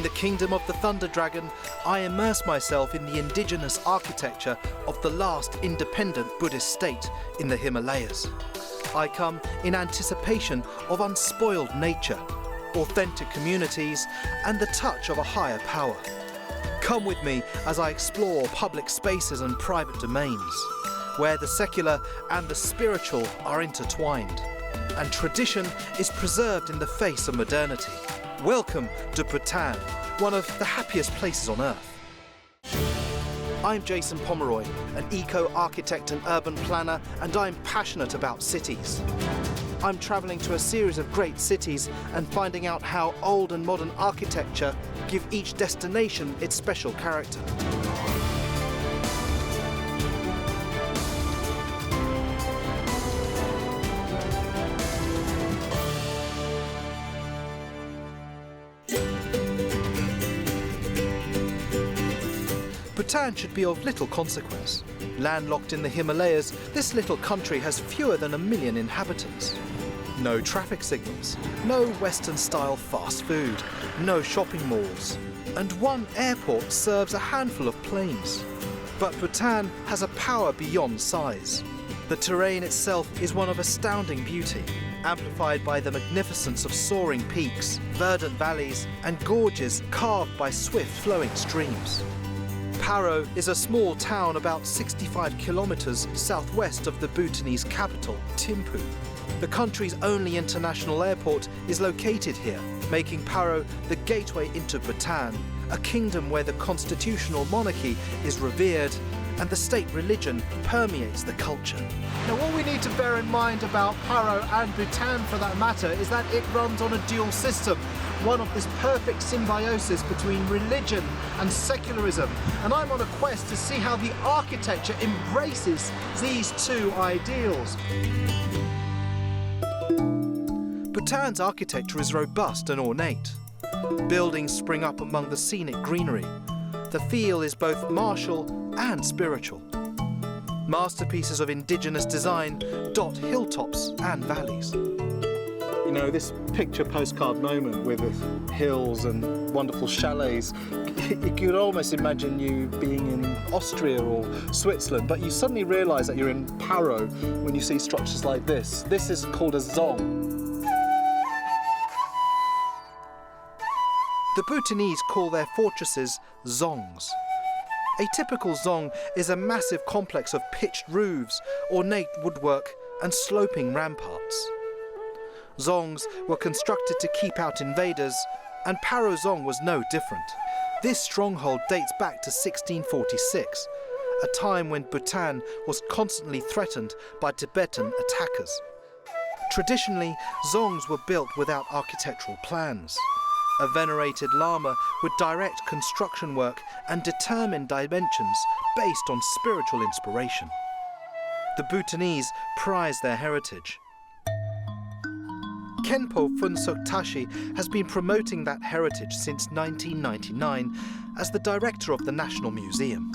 In the kingdom of the Thunder Dragon, I immerse myself in the indigenous architecture of the last independent Buddhist state in the Himalayas. I come in anticipation of unspoiled nature, authentic communities, and the touch of a higher power. Come with me as I explore public spaces and private domains, where the secular and the spiritual are intertwined, and tradition is preserved in the face of modernity. Welcome to Bhutan, one of the happiest places on earth. I'm Jason Pomeroy, an eco-architect and urban planner, and I'm passionate about cities. I'm travelling to a series of great cities and finding out how old and modern architecture give each destination its special character. Bhutan should be of little consequence. Landlocked in the Himalayas, this little country has fewer than 1 million inhabitants. No traffic signals, no Western-style fast food, no shopping malls, and one airport serves a handful of planes. But Bhutan has a power beyond size. The terrain itself is one of astounding beauty, amplified by the magnificence of soaring peaks, verdant valleys, and gorges carved by swift flowing streams. Paro is a small town about 65 kilometers southwest of the Bhutanese capital, Thimphu. The country's only international airport is located here, making Paro the gateway into Bhutan, a kingdom where the constitutional monarchy is revered and the state religion permeates the culture. Now, what we need to bear in mind about Paro and Bhutan, for that matter, is that it runs on a dual system, one of this perfect symbiosis between religion and secularism. And I'm on a quest to see how the architecture embraces these two ideals. Bhutan's architecture is robust and ornate. Buildings spring up among the scenic greenery. The feel is both martial and spiritual. Masterpieces of indigenous design dot hilltops and valleys. You know, this picture postcard moment with the hills and wonderful chalets, you could almost imagine you being in Austria or Switzerland, but you suddenly realise that you're in Paro when you see structures like this. This is called a zong. The Bhutanese call their fortresses zongs. A typical zong is a massive complex of pitched roofs, ornate woodwork, and sloping ramparts. Zongs were constructed to keep out invaders, and Paro Zong was no different. This stronghold dates back to 1646, a time when Bhutan was constantly threatened by Tibetan attackers. Traditionally, zongs were built without architectural plans. A venerated lama would direct construction work and determine dimensions based on spiritual inspiration. The Bhutanese prize their heritage. Khenpo Phuntsuk Tashi has been promoting that heritage since 1999 as the director of the National Museum.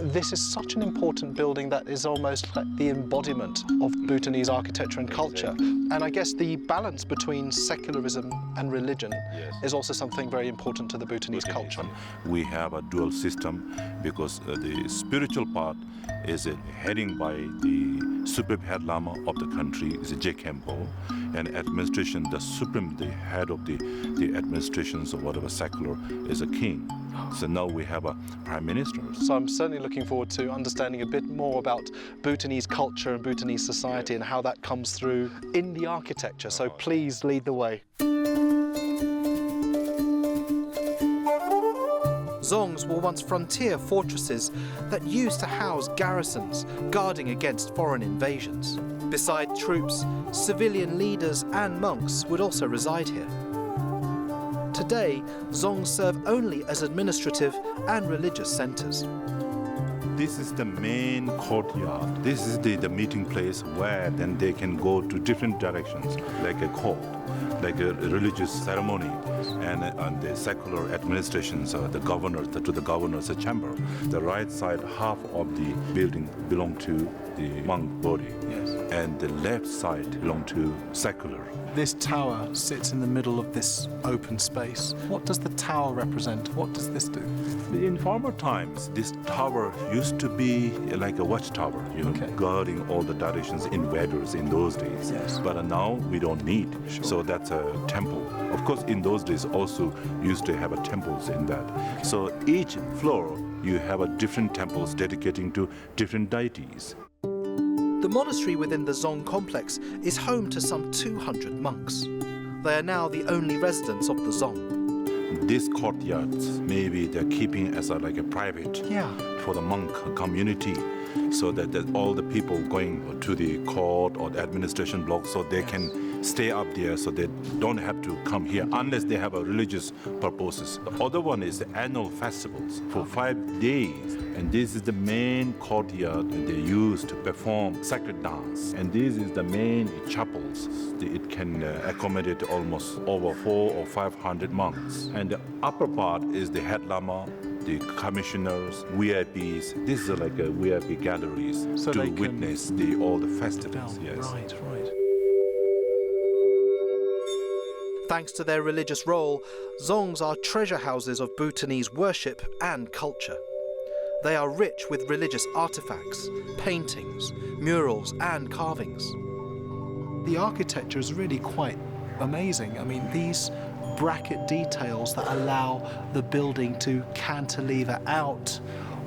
This is such an important building that is almost like the embodiment of Bhutanese architecture and culture. And I guess the balance between secularism and religion is also something very important to the Bhutanese culture. We have a dual system because the spiritual part is heading by the supreme head lama of the country, is Je Khenpo, and administration, the head of the administrations of whatever secular is a king. So now we have a prime minister. So I'm certainly looking forward to understanding a bit more about Bhutanese culture and Bhutanese society and how that comes through in the architecture. So please lead the way. Zongs were once frontier fortresses that used to house garrisons guarding against foreign invasions. Beside troops, civilian leaders and monks would also reside here. Today, zongs serve only as administrative and religious centers. This is the main courtyard. This is the meeting place where then they can go to different directions, like a court, like a religious ceremony. and on the secular administrations, the governor, to the governor's chamber. The right side half of the building belong to the monk body, Yes. and the left side belong to secular. This tower sits in the middle of this open space. What does the tower represent? What does this do? In former times, this tower used to be like a watchtower, Okay. guarding all the directions invaders in those days. Yes. But now we don't need. Sure. So that's a temple. Of course, in those days also used to have a temples in that. So each floor you have a different temples dedicating to different deities. The monastery within the Zong complex is home to some 200 monks. They are now the only residents of the Zong. These courtyards, maybe they're keeping as like a private Yeah. for the monk community, so that all the people going to the court or the administration block, so they can stay up there, so they don't have to come here unless they have a religious purposes. The other one is the annual festivals for 5 days, and this is the main courtyard that they use to perform sacred dance. And this is the main chapels. It can accommodate almost over 400 or 500 monks. And the upper part is the head lama, the commissioners, VIPs. This is like a VIP galleries So to they can- witness all the festivals. Oh, Yes. right. Thanks to their religious role, Zongs are treasure houses of Bhutanese worship and culture. They are rich with religious artifacts, paintings, murals and carvings. The architecture is really quite amazing. I mean, these bracket details that allow the building to cantilever out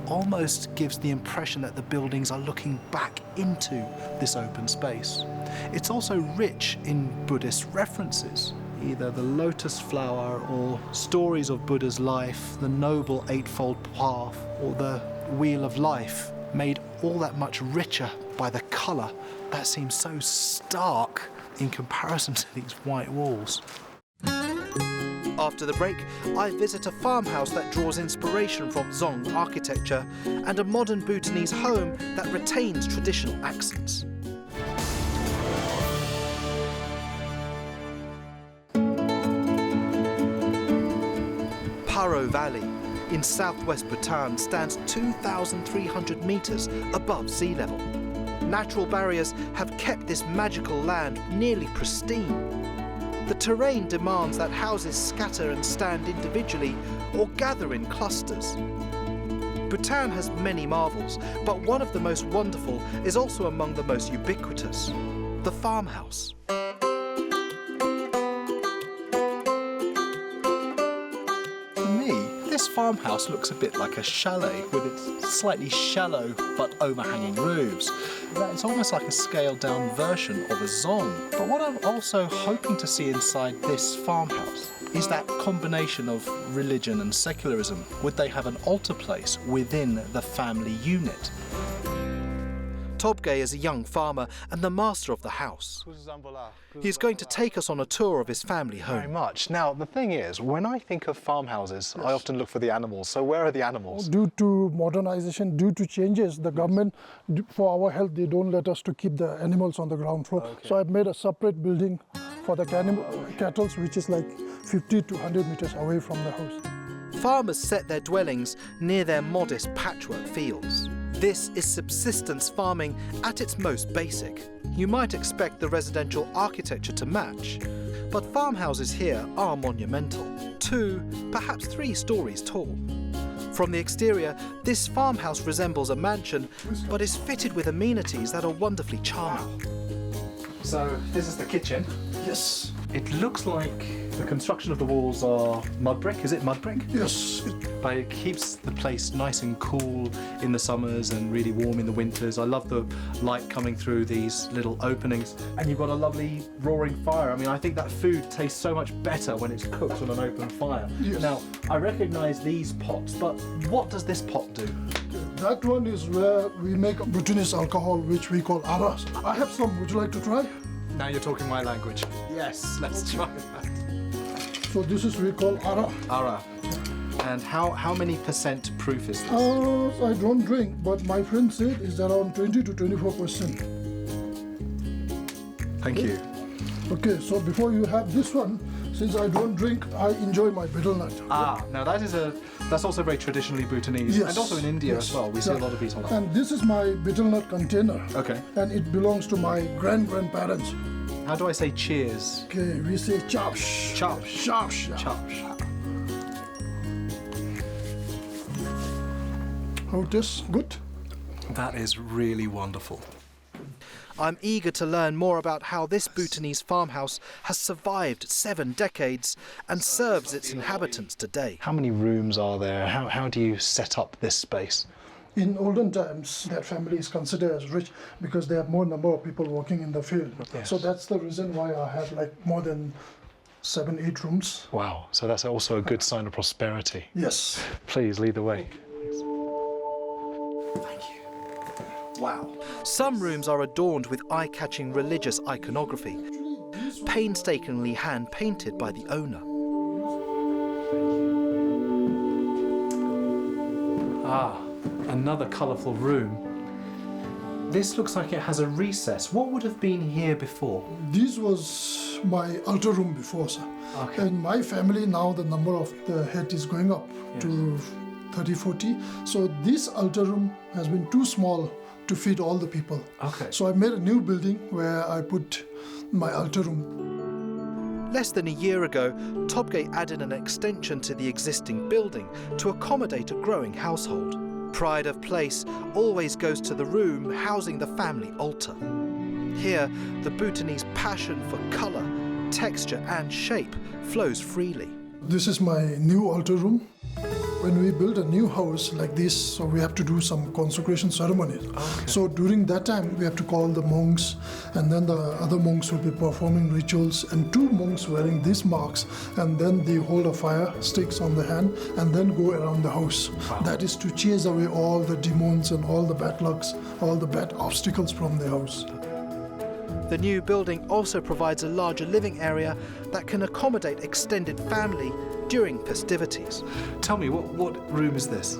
almost gives the impression that the buildings are looking back into this open space. It's also rich in Buddhist references, either the lotus flower or stories of Buddha's life, the Noble Eightfold Path, or the Wheel of Life, made all that much richer by the colour that seems so stark in comparison to these white walls. After the break, I visit a farmhouse that draws inspiration from Zong architecture and a modern Bhutanese home that retains traditional accents. Paro Valley in southwest Bhutan stands 2,300 metres above sea level. Natural barriers have kept this magical land nearly pristine. The terrain demands that houses scatter and stand individually or gather in clusters. Bhutan has many marvels, but one of the most wonderful is also among the most ubiquitous: the farmhouse. To me, this farmhouse looks a bit like a chalet with its slightly shallow but overhanging roofs. It's almost like a scaled down version of a zong. But what I'm also hoping to see inside this farmhouse is that combination of religion and secularism. Would they have an altar place within the family unit? Tobgay is a young farmer and the master of the house. He's going to take us on a tour of his family Very home. much. Now, the thing is, when I think of farmhouses, I often look for the animals. So where are the animals? Due to modernization, due to changes, the government, for our health, they don't let us to keep the animals on the ground floor. Okay. So I've made a separate building for the cattle, which is like 50 to 100 meters away from the house. Farmers set their dwellings near their modest patchwork fields. This is subsistence farming at its most basic. You might expect the residential architecture to match, but farmhouses here are monumental, 2, perhaps 3 stories tall. From the exterior, this farmhouse resembles a mansion, but is fitted with amenities that are wonderfully charming. So this is the kitchen. Yes. It looks like the construction of the walls are mud brick. Is it mud brick? Yes. But it keeps the place nice and cool in the summers and really warm in the winters. I love the light coming through these little openings. And you've got a lovely roaring fire. I mean, I think that food tastes so much better when it's cooked on an open fire. Yes. Now, I recognise these pots, but what does this pot do? That one is where we make Bhutanese alcohol, which we call aras. I have some. Would you like to try? Now you're talking my language. Yes, let's try that. So this is we call ara. Ara. And how many % proof is this? I don't drink, but my friend said it's around 20 to 24%. Thank you. Okay, so before you have this one, Since I don't drink, I enjoy my betel nut. Now that's also very traditionally Bhutanese, Yes, and also in India yes. as well. We see a lot of betel nut. And this is my betel nut container. Okay. And it belongs to my grandparents. How do I say cheers? Okay, we say chapsh. Chapsh. Chapsh. Chapsh. How it is? Good? That is really wonderful. I'm eager to learn more about how this Bhutanese farmhouse has survived 7 decades and serves its inhabitants today. How many rooms are there? How do you set up this space? In olden times, that family is considered as rich because they have more number of people working in the field. Yes. So that's the reason why I have like more than 7-8 rooms. Wow, so that's also a good sign of prosperity. Yes. Please lead the way. Wow. Some rooms are adorned with eye-catching religious iconography, painstakingly hand-painted by the owner. Another colourful room. This looks like it has a recess. What would have been here before? This was my altar room before, sir. Okay. In my family now, the number of the head is going up to 30-40. So this altar room has been too small to feed all the people. Okay. So I made a new building where I put my altar room. Less than a year ago, Tobgay added an extension to the existing building to accommodate a growing household. Pride of place always goes to the room housing the family altar. Here, the Bhutanese passion for colour, texture and shape flows freely. This is my new altar room. When we build a new house like this, so we have to do some consecration ceremonies. Okay. So during that time, we have to call the monks, and then the other monks will be performing rituals, and 2 monks wearing these marks, and then they hold a fire sticks on the hand, and then go around the house. Wow. That is to chase away all the demons and all the bad lucks, all the bad obstacles from the house. The new building also provides a larger living area that can accommodate extended family during festivities. Tell me, what room is this?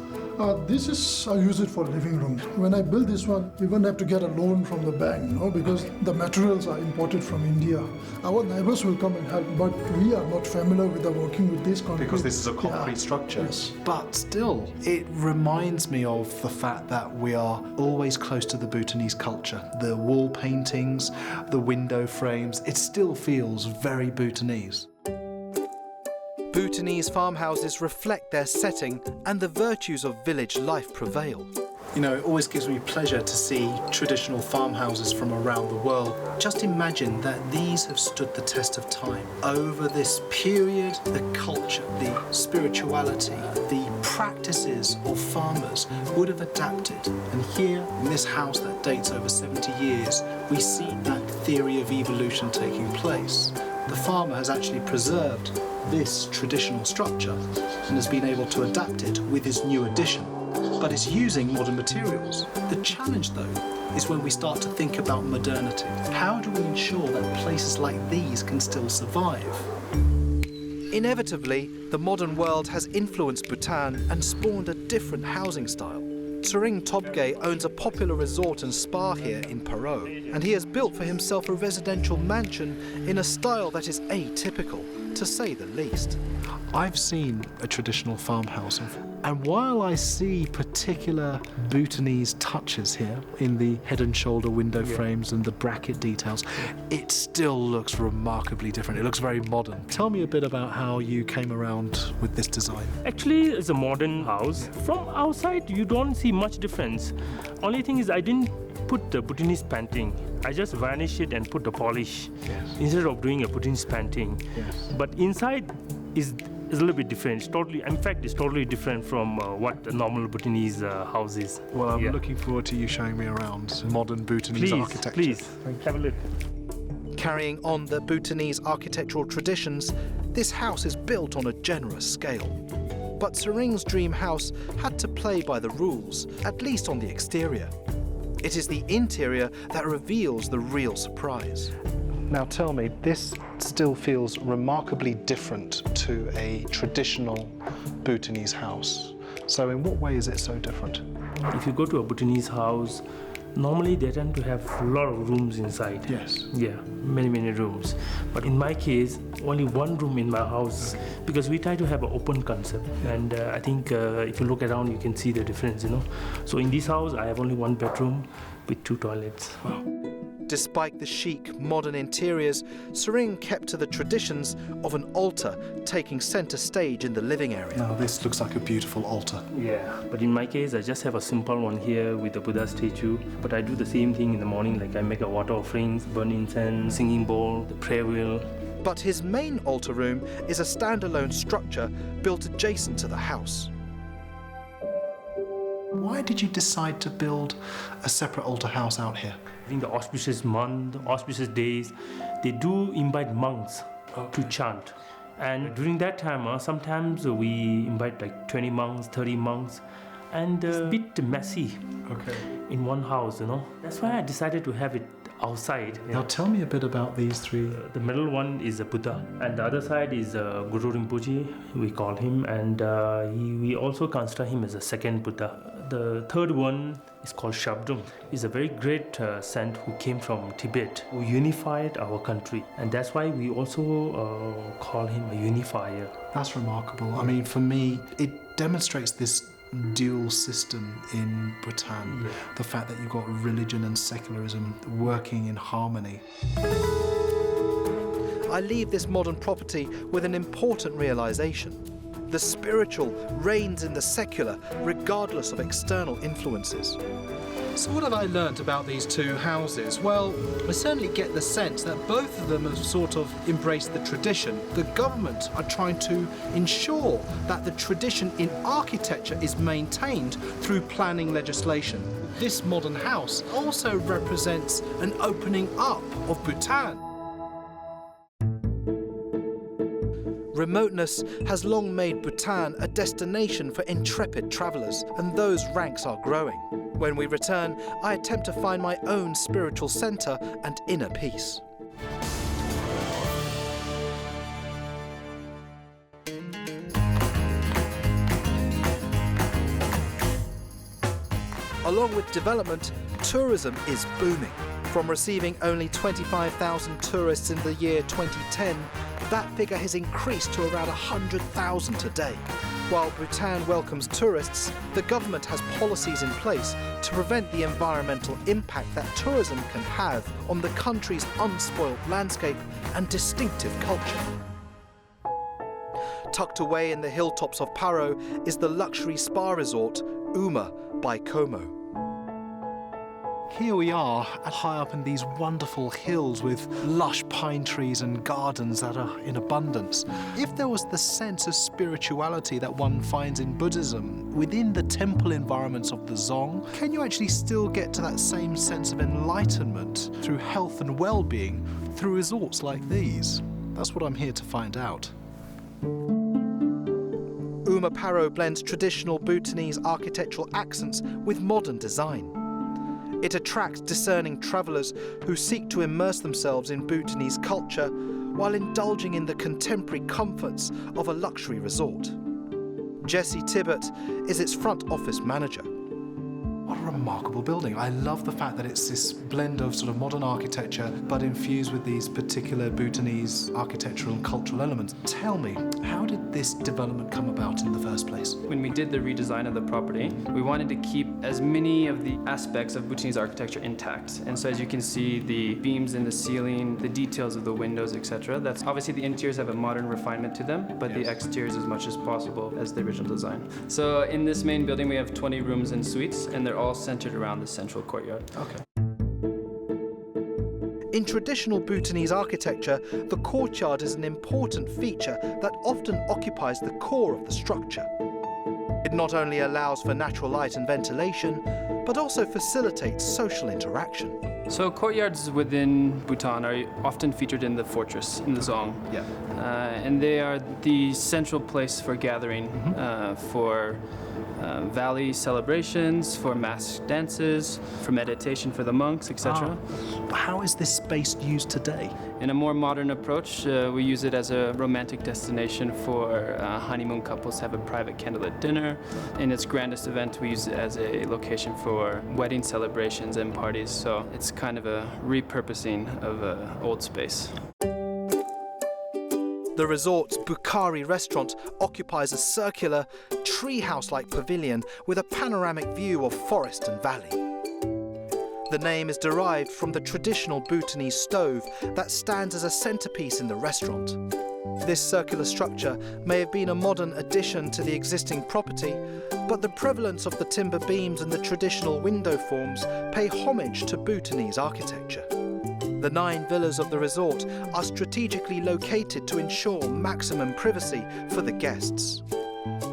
This is, I use it for living room. When I build this one, we won't have to get a loan from the bank, because the materials are imported from India. Our neighbors will come and help, but we are not familiar with working with this concrete. Because this is a concrete structure. Yes. But still, it reminds me of the fact that we are always close to the Bhutanese culture. The wall paintings, the window frames, it still feels very Bhutanese. Bhutanese farmhouses reflect their setting and the virtues of village life prevail. You know, it always gives me pleasure to see traditional farmhouses from around the world. Just imagine that these have stood the test of time. Over this period, the culture, the spirituality, the practices of farmers would have adapted. And here, in this house that dates over 70 years, we see that theory of evolution taking place. The farmer has actually preserved this traditional structure and has been able to adapt it with his new addition, but is using modern materials. The challenge, though, is when we start to think about modernity. How do we ensure that places like these can still survive? Inevitably, the modern world has influenced Bhutan and spawned a different housing style. Serene Tobgay owns a popular resort and spa here in Paro, and he has built for himself a residential mansion in a style that is atypical, to say the least. I've seen a traditional farmhouse, and while I see particular Bhutanese touches here in the head and shoulder window frames and the bracket details, it still looks remarkably different. It looks very modern. Tell me a bit about how you came around with this design. Actually, it's a modern house. From outside, you don't see much difference. Only thing is, I didn't put the Bhutanese painting. I just varnish it and put the polish instead of doing a Bhutanese painting. But inside is a little bit different. It's totally, in fact, it's totally different from what a normal Bhutanese house is. Well, I'm looking forward to you showing me around modern Bhutanese architecture. Please, have a look. Carrying on the Bhutanese architectural traditions, this house is built on a generous scale. But Serene's dream house had to play by the rules, at least on the exterior. It is the interior that reveals the real surprise. Now tell me, this still feels remarkably different to a traditional Bhutanese house. So in what way is it so different? If you go to a Bhutanese house, Normally they tend to have a lot of rooms inside. Yes. Yeah, many rooms. But in my case, only one room in my house, because we try to have an open concept. And I think if you look around, you can see the difference, So in this house, I have only one bedroom with 2 toilets. Wow. Despite the chic, modern interiors, Serene kept to the traditions of an altar taking centre stage in the living area. Now this looks like a beautiful altar. Yeah, but in my case, I just have a simple one here with the Buddha statue. But I do the same thing in the morning, like I make a water offerings, burn incense, singing bowl, the prayer wheel. But his main altar room is a standalone structure built adjacent to the house. Why did you decide to build a separate altar house out here? I think the auspicious month, auspicious days, they do invite monks to chant. And during that time, sometimes we invite like 20 monks, 30 monks, and it's a bit messy in one house, That's why I decided to have it outside. Now tell me a bit about these 3. The middle one is a Buddha, and the other side is Guru Rinpoche, we call him, and we also consider him as a second Buddha. The third one is called Shabdung. He's a very great saint who came from Tibet, who unified our country, and that's why we also call him a unifier. That's remarkable. I mean, for me, it demonstrates this dual system in Bhutan. The fact that you've got religion and secularism working in harmony. I leave this modern property with an important realisation. The spiritual reigns in the secular, regardless of external influences. So what have I learnt about these 2 houses? Well, I certainly get the sense that both of them have sort of embraced the tradition. The government are trying to ensure that the tradition in architecture is maintained through planning legislation. This modern house also represents an opening up of Bhutan. Remoteness has long made Bhutan a destination for intrepid travellers, and those ranks are growing. When we return, I attempt to find my own spiritual centre and inner peace. Along with development, tourism is booming. From receiving only 25,000 tourists in the year 2010, that figure has increased to around 100,000 today. While Bhutan welcomes tourists, the government has policies in place to prevent the environmental impact that tourism can have on the country's unspoilt landscape and distinctive culture. Tucked away in the hilltops of Paro is the luxury spa resort Uma by Como. Here we are, high up in these wonderful hills with lush pine trees and gardens that are in abundance. If there was the sense of spirituality that one finds in Buddhism within the temple environments of the Dzong, can you actually still get to that same sense of enlightenment through health and well-being through resorts like these? That's what I'm here to find out. Uma Paro blends traditional Bhutanese architectural accents with modern design. It attracts discerning travellers who seek to immerse themselves in Bhutanese culture while indulging in the contemporary comforts of a luxury resort. Jesse Tibbett is its front office manager. What a remarkable building. I love the fact that it's this blend of sort of modern architecture but infused with these particular Bhutanese architectural and cultural elements. Tell me, how did this development come about in the first place? When we did the redesign of the property, we wanted to keep as many of the aspects of Bhutanese architecture intact. And so as you can see, the beams in the ceiling, the details of the windows, etc. That's obviously the interiors have a modern refinement to them, but the exteriors as much as possible as the original design. So in this main building, we have 20 rooms and suites, and they're all centered around the central courtyard. Okay. In traditional Bhutanese architecture, the courtyard is an important feature that often occupies the core of the structure. It not only allows for natural light and ventilation, but also facilitates social interaction. So courtyards within Bhutan are often featured in the fortress, in the Zong. Yeah. And they are the central place for gathering, for valley celebrations, for mass dances, for meditation for the monks, etc. How is this space used today? In a more modern approach, we use it as a romantic destination for honeymoon couples to have a private candlelit dinner. In its grandest event, we use it as a location for wedding celebrations and parties. So it's kind of a repurposing of an old space. The resort's Bukhari restaurant occupies a circular, treehouse-like pavilion with a panoramic view of forest and valley. The name is derived from the traditional Bhutanese stove that stands as a centerpiece in the restaurant. This circular structure may have been a modern addition to the existing property, but the prevalence of the timber beams and the traditional window forms pay homage to Bhutanese architecture. The 9 villas of the resort are strategically located to ensure maximum privacy for the guests.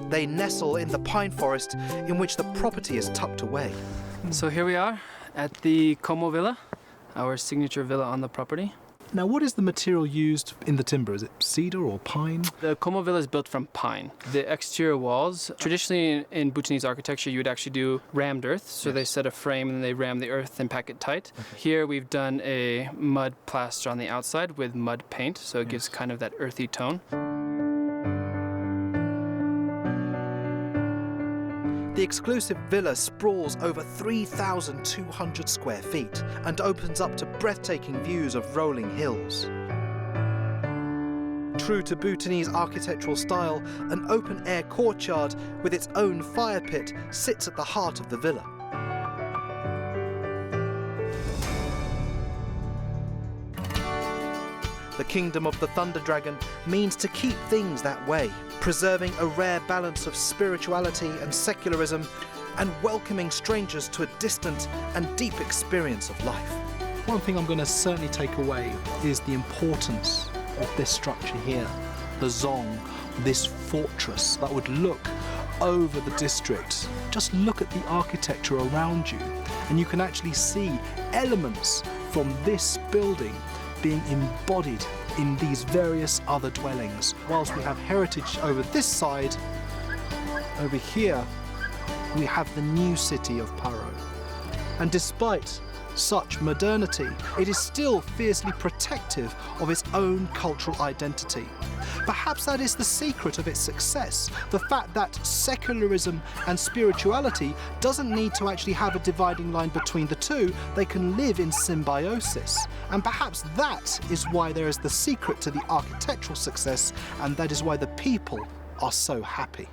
They nestle in the pine forest in which the property is tucked away. So here we are at the Como Villa, our signature villa on the property. Now, what is the material used in the timber? Is it cedar or pine? The Como Villa is built from pine. The exterior walls, traditionally in Bhutanese architecture, you would actually do rammed earth. So they set a frame and they ram the earth and pack it tight. Okay. Here we've done a mud plaster on the outside with mud paint, so it gives kind of that earthy tone. The exclusive villa sprawls over 3,200 square feet and opens up to breathtaking views of rolling hills. True to Bhutanese architectural style, an open-air courtyard with its own fire pit sits at the heart of the villa. The Kingdom of the Thunder Dragon means to keep things that way, preserving a rare balance of spirituality and secularism, and welcoming strangers to a distant and deep experience of life. One thing I'm going to certainly take away is the importance of this structure here, the Zong, this fortress that would look over the district. Just look at the architecture around you, and you can actually see elements from this building being embodied in these various other dwellings. Whilst we have heritage over this side, over here we have the new city of Paro. And despite such modernity, it is still fiercely protective of its own cultural identity. Perhaps that is the secret of its success, the fact that secularism and spirituality doesn't need to actually have a dividing line between the two, they can live in symbiosis. And perhaps that is why there is the secret to the architectural success, and that is why the people are so happy.